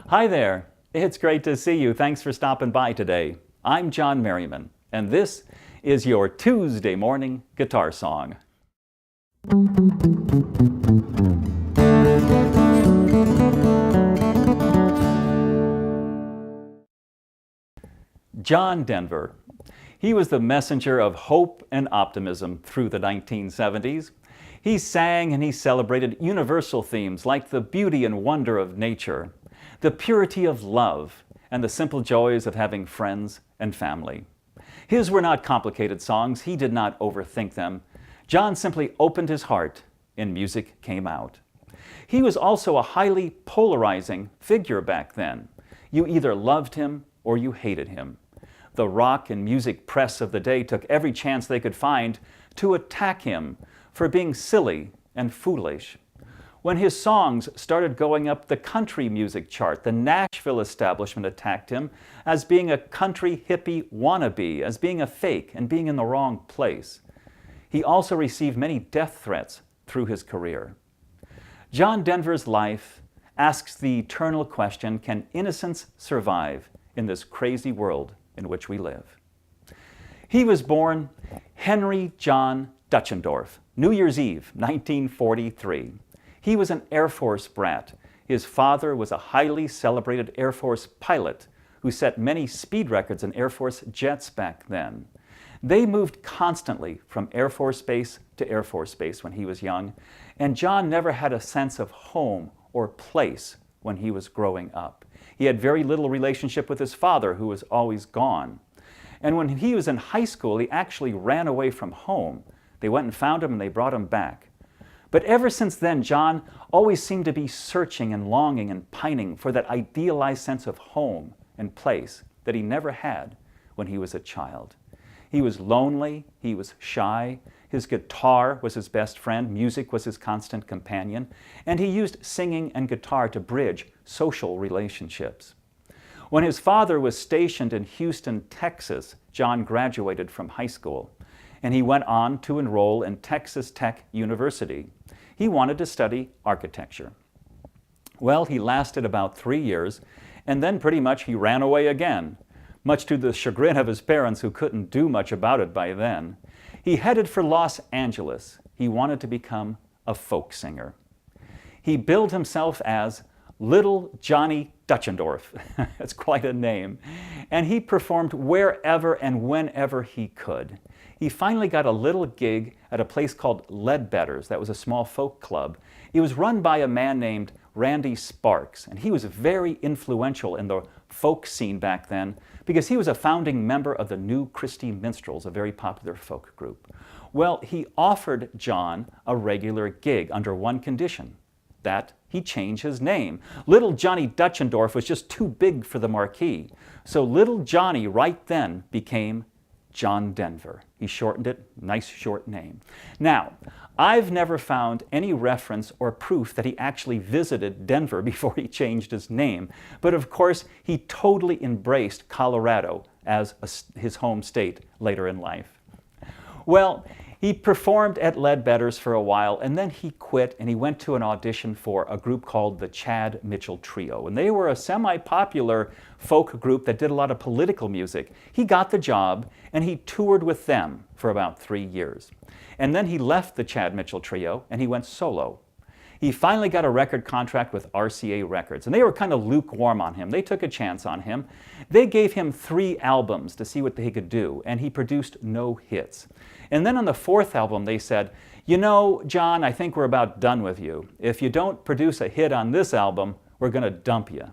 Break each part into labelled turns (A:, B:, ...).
A: Hi there. It's great to see you. Thanks for stopping by today. I'm John Merriman, and this is your Tuesday morning guitar song. John Denver. He was the messenger of hope and optimism through the 1970s. He sang and he celebrated universal themes like the beauty and wonder of nature, the purity of love, and the simple joys of having friends and family. His were not complicated songs. He did not overthink them. John simply opened his heart and music came out. He was also a highly polarizing figure back then. You either loved him or you hated him. The rock and music press of the day took every chance they could find to attack him for being silly and foolish. When his songs started going up the country music chart, the Nashville establishment attacked him as being a country hippie wannabe, as being a fake and being in the wrong place. He also received many death threats through his career. John Denver's life asks the eternal question, can innocence survive in this crazy world in which we live? He was born Henry John Duchendorf, New Year's Eve, 1943. He was an Air Force brat. His father was a highly celebrated Air Force pilot who set many speed records in Air Force jets back then. They moved constantly from Air Force Base to Air Force Base when he was young, and John never had a sense of home or place when he was growing up. He had very little relationship with his father, who was always gone. And when he was in high school, he actually ran away from home. They went and found him and they brought him back. But ever since then, John always seemed to be searching and longing and pining for that idealized sense of home and place that he never had when he was a child. He was lonely, he was shy, his guitar was his best friend, music was his constant companion, and he used singing and guitar to bridge social relationships. When his father was stationed in Houston, Texas, John graduated from high school, and he went on to enroll in Texas Tech University. He wanted to study architecture. Well, he lasted about 3 years, and then pretty much he ran away again, much to the chagrin of his parents who couldn't do much about it by then. He headed for Los Angeles. He wanted to become a folk singer. He billed himself as Little Johnny Duchendorf. That's quite a name. And he performed wherever and whenever he could. He finally got a little gig at a place called Ledbetter's. That was a small folk club. It was run by a man named Randy Sparks, and he was very influential in the folk scene back then because he was a founding member of the New Christy Minstrels, a very popular folk group. Well, he offered John a regular gig under one condition, that he change his name. Little Johnny Duchendorf was just too big for the marquee, so Little Johnny right then became John Denver. He shortened it, nice short name. Now, I've never found any reference or proof that he actually visited Denver before he changed his name, but of course he totally embraced Colorado as his home state later in life. Well, he performed at Ledbetter's for a while, and then he quit and he went to an audition for a group called the Chad Mitchell Trio. And they were a semi-popular folk group that did a lot of political music. He got the job and he toured with them for about 3 years. And then he left the Chad Mitchell Trio and he went solo. He finally got a record contract with RCA Records, and they were kind of lukewarm on him. They took a chance on him. They gave him 3 albums to see what he could do, and he produced no hits. And then on the 4th album, they said, you know, John, I think we're about done with you. If you don't produce a hit on this album, we're going to dump you.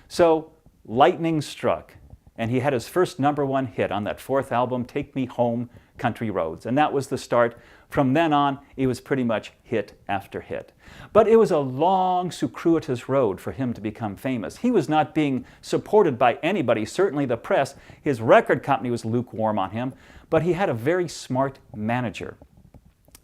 A: So lightning struck, and he had his first #1 hit on that 4th album, Take Me Home, Country Roads. And that was the start. From then on, it was pretty much hit after hit. But it was a long, circuitous road for him to become famous. He was not being supported by anybody, certainly the press. His record company was lukewarm on him, but he had a very smart manager.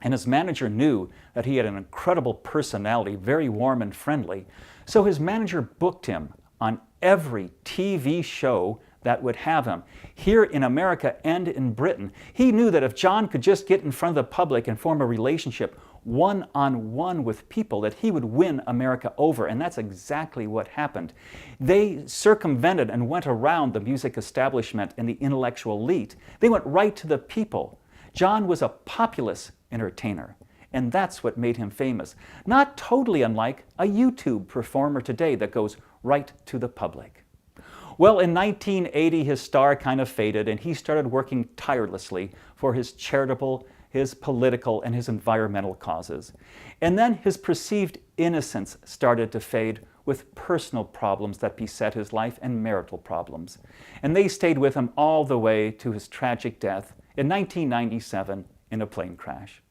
A: And his manager knew that he had an incredible personality, very warm and friendly. So his manager booked him on every TV show that would have him, here in America and in Britain. He knew that if John could just get in front of the public and form a relationship, one-on-one with people that he would win America over, and that's exactly what happened. They circumvented and went around the music establishment and the intellectual elite. They went right to the people. John was a populist entertainer, and that's what made him famous. Not totally unlike a YouTube performer today that goes right to the public. Well, in 1980, his star kind of faded, and he started working tirelessly for his charitable, his political, and his environmental causes. And then his perceived innocence started to fade with personal problems that beset his life and marital problems. And they stayed with him all the way to his tragic death in 1997 in a plane crash.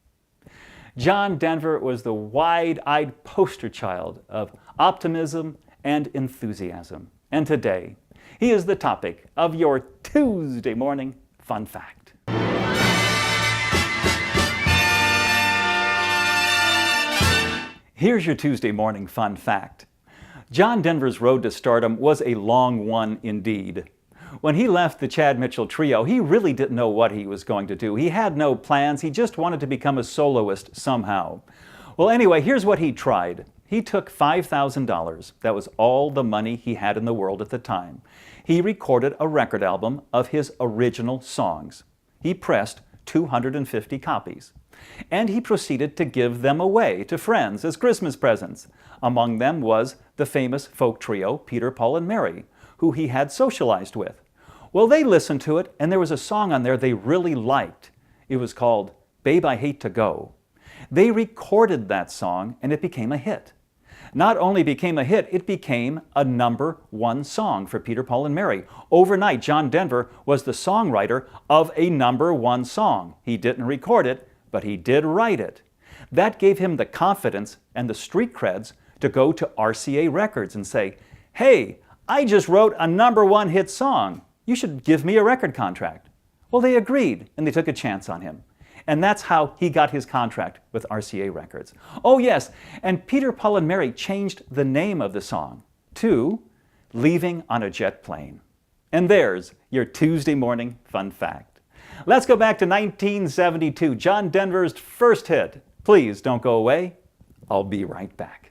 A: John Denver was the wide-eyed poster child of optimism and enthusiasm. And today, he is the topic of your Tuesday morning fun fact. Here's your Tuesday morning fun fact. John Denver's road to stardom was a long one indeed. When he left the Chad Mitchell Trio, he really didn't know what he was going to do. He had no plans. He just wanted to become a soloist somehow. Well, anyway, here's what he tried. He took $5,000. That was all the money he had in the world at the time. He recorded a record album of his original songs. He pressed 250 copies. And he proceeded to give them away to friends as Christmas presents. Among them was the famous folk trio Peter, Paul, and Mary, who he had socialized with. Well, they listened to it, and there was a song on there they really liked. It was called Babe, I Hate to Go. They recorded that song, and it became a hit. Not only became a hit, it became a #1 song for Peter, Paul, and Mary. Overnight, John Denver was the songwriter of a #1 song. He didn't record it, but he did write it. That gave him the confidence and the street creds to go to RCA Records and say, hey, I just wrote a #1 hit song. You should give me a record contract. Well, they agreed, and they took a chance on him. And that's how he got his contract with RCA Records. Oh yes, and Peter, Paul, and Mary changed the name of the song to Leaving on a Jet Plane. And there's your Tuesday morning fun fact. Let's go back to 1972, John Denver's first hit. Please don't go away. I'll be right back.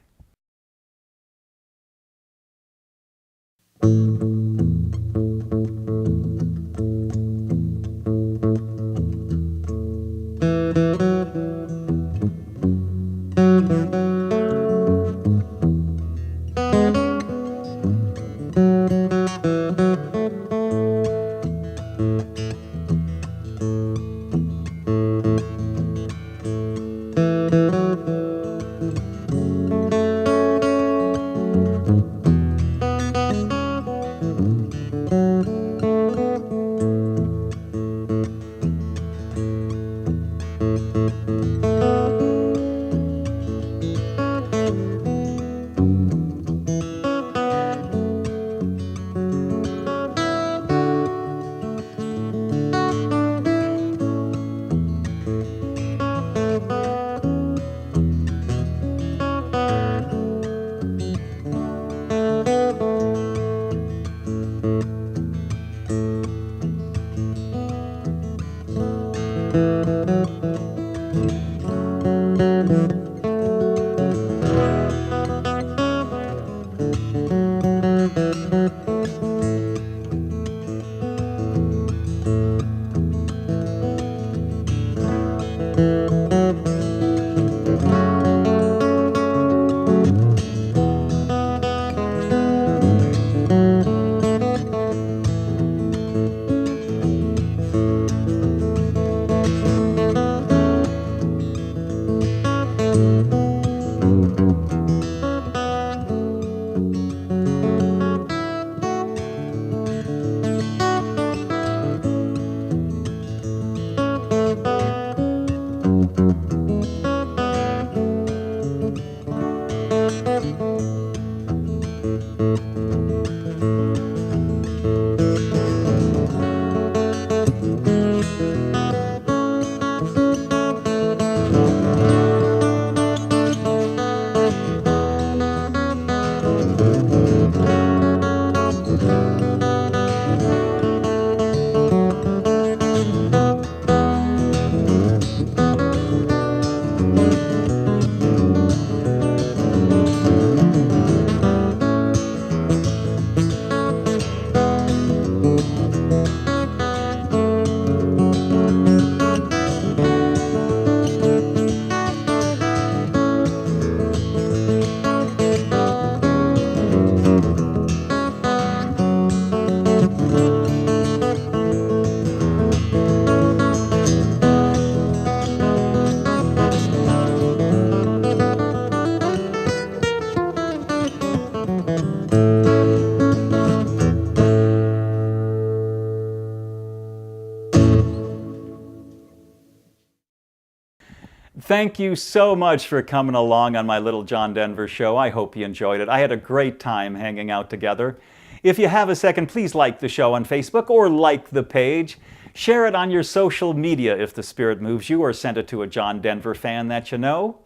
A: Thank you so much for coming along on my little John Denver show. I hope you enjoyed it. I had a great time hanging out together. If you have a second, please like the show on Facebook or like the page. Share it on your social media if the Spirit moves you, or send it to a John Denver fan that you know.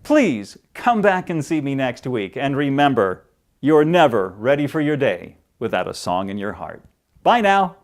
A: Please come back and see me next week. And remember, you're never ready for your day without a song in your heart. Bye now.